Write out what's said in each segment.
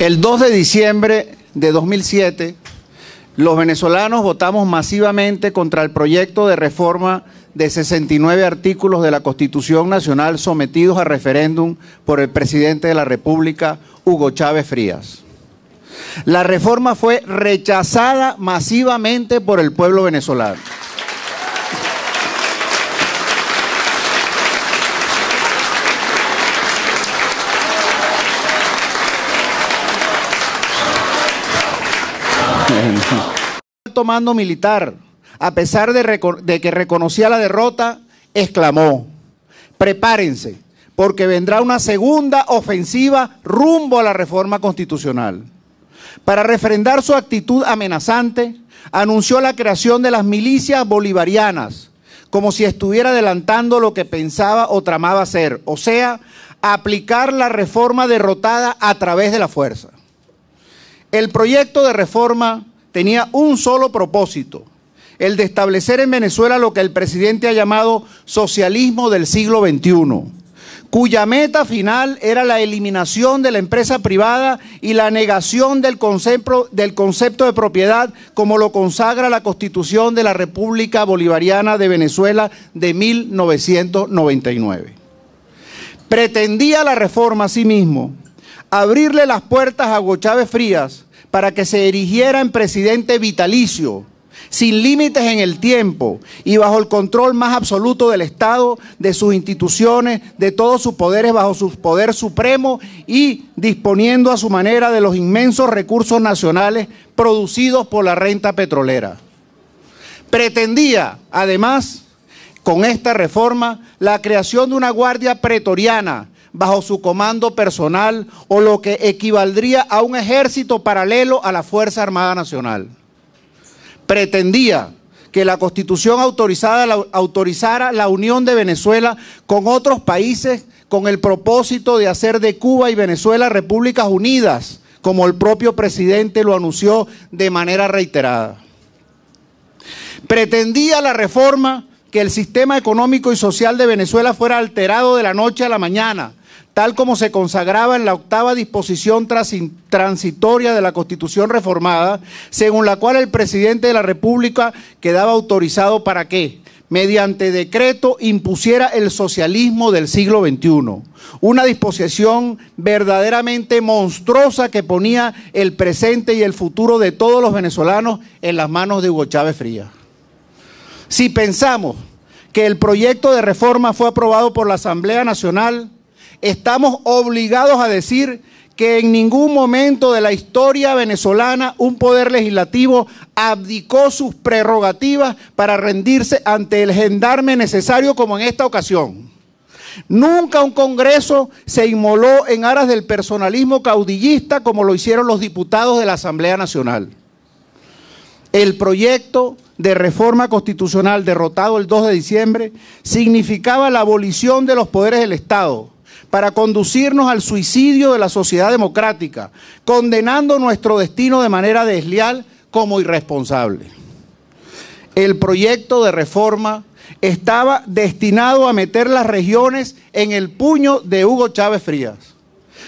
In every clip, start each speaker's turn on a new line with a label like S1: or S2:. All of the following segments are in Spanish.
S1: El 2 de diciembre de 2007, los venezolanos votamos masivamente contra el proyecto de reforma de 69 artículos de la Constitución Nacional sometidos a referéndum por el presidente de la República, Hugo Chávez Frías. La reforma fue rechazada masivamente por el pueblo venezolano. El mando militar, a pesar de que reconocía la derrota, exclamó: prepárense, porque vendrá una segunda ofensiva rumbo a la reforma constitucional. Para refrendar su actitud amenazante, anunció la creación de las milicias bolivarianas, como si estuviera adelantando lo que pensaba o tramaba hacer, o sea, aplicar la reforma derrotada a través de la fuerza. El proyecto de reforma tenía un solo propósito: el de establecer en Venezuela lo que el presidente ha llamado socialismo del siglo XXI, cuya meta final era la eliminación de la empresa privada y la negación del concepto de propiedad, como lo consagra la Constitución de la República Bolivariana de Venezuela de 1999. Pretendía la reforma, asimismo, abrirle las puertas a Hugo Chávez Frías para que se erigiera en presidente vitalicio, sin límites en el tiempo y bajo el control más absoluto del Estado, de sus instituciones, de todos sus poderes, bajo su poder supremo y disponiendo a su manera de los inmensos recursos nacionales producidos por la renta petrolera. Pretendía, además, con esta reforma, la creación de una guardia pretoriana bajo su comando personal, o lo que equivaldría a un ejército paralelo a la Fuerza Armada Nacional. Pretendía que la Constitución autorizara la unión de Venezuela con otros países con el propósito de hacer de Cuba y Venezuela repúblicas unidas, como el propio presidente lo anunció de manera reiterada. Pretendía la reforma que el sistema económico y social de Venezuela fuera alterado de la noche a la mañana, tal como se consagraba en la 8ª disposición transitoria de la Constitución reformada, según la cual el presidente de la República quedaba autorizado para que, mediante decreto, impusiera el socialismo del siglo XXI, una disposición verdaderamente monstruosa que ponía el presente y el futuro de todos los venezolanos en las manos de Hugo Chávez Frías. Si pensamos que el proyecto de reforma fue aprobado por la Asamblea Nacional, estamos obligados a decir que en ningún momento de la historia venezolana un poder legislativo abdicó sus prerrogativas para rendirse ante el gendarme necesario como en esta ocasión. Nunca un Congreso se inmoló en aras del personalismo caudillista como lo hicieron los diputados de la Asamblea Nacional. El proyecto de reforma constitucional derrotado el 2 de diciembre significaba la abolición de los poderes del Estado, para conducirnos al suicidio de la sociedad democrática, condenando nuestro destino de manera desleal como irresponsable. El proyecto de reforma estaba destinado a meter las regiones en el puño de Hugo Chávez Frías.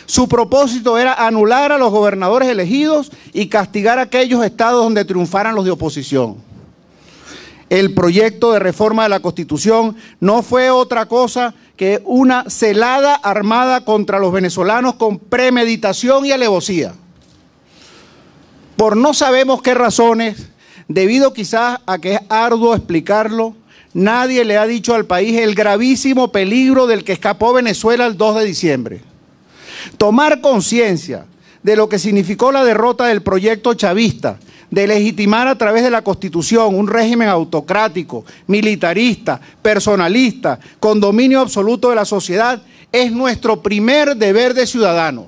S1: Su propósito era anular a los gobernadores elegidos y castigar a aquellos estados donde triunfaran los de oposición. El proyecto de reforma de la Constitución no fue otra cosa que una celada armada contra los venezolanos con premeditación y alevosía. Por no sabemos qué razones, debido quizás a que es arduo explicarlo, nadie le ha dicho al país el gravísimo peligro del que escapó Venezuela el 2 de diciembre. Tomar conciencia de lo que significó la derrota del proyecto chavista, de legitimar a través de la Constitución un régimen autocrático, militarista, personalista, con dominio absoluto de la sociedad, es nuestro primer deber de ciudadanos.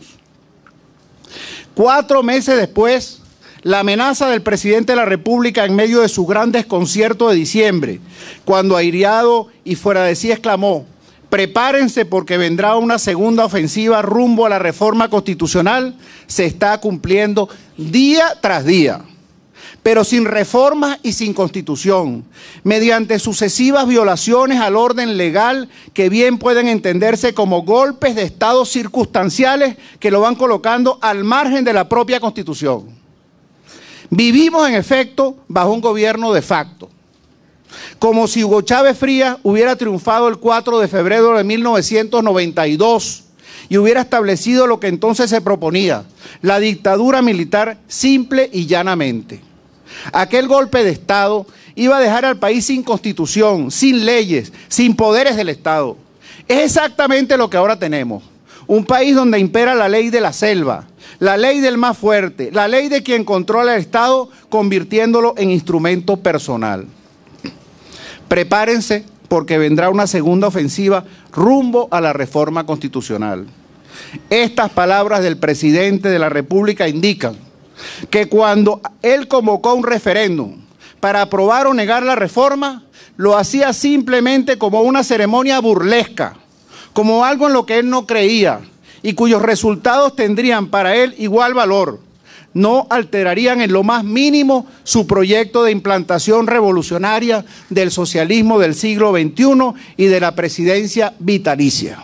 S1: 4 meses después, la amenaza del presidente de la República en medio de su gran desconcierto de diciembre, cuando airado y fuera de sí exclamó: prepárense porque vendrá una segunda ofensiva rumbo a la reforma constitucional, se está cumpliendo día tras día. pero sin reformas y sin constitución, mediante sucesivas violaciones al orden legal que bien pueden entenderse como golpes de Estado circunstanciales que lo van colocando al margen de la propia Constitución. Vivimos, en efecto, bajo un gobierno de facto, como si Hugo Chávez Frías hubiera triunfado el 4 de febrero de 1992 y hubiera establecido lo que entonces se proponía, la dictadura militar simple y llanamente. Aquel golpe de Estado iba a dejar al país sin constitución, sin leyes, sin poderes del Estado. Es exactamente lo que ahora tenemos. Un país donde impera la ley de la selva, la ley del más fuerte, la ley de quien controla el Estado, convirtiéndolo en instrumento personal. Prepárense porque vendrá una segunda ofensiva rumbo a la reforma constitucional. Estas palabras del presidente de la República indican que cuando él convocó un referéndum para aprobar o negar la reforma, lo hacía simplemente como una ceremonia burlesca, como algo en lo que él no creía y cuyos resultados tendrían para él igual valor. No alterarían en lo más mínimo su proyecto de implantación revolucionaria del socialismo del siglo XXI y de la presidencia vitalicia.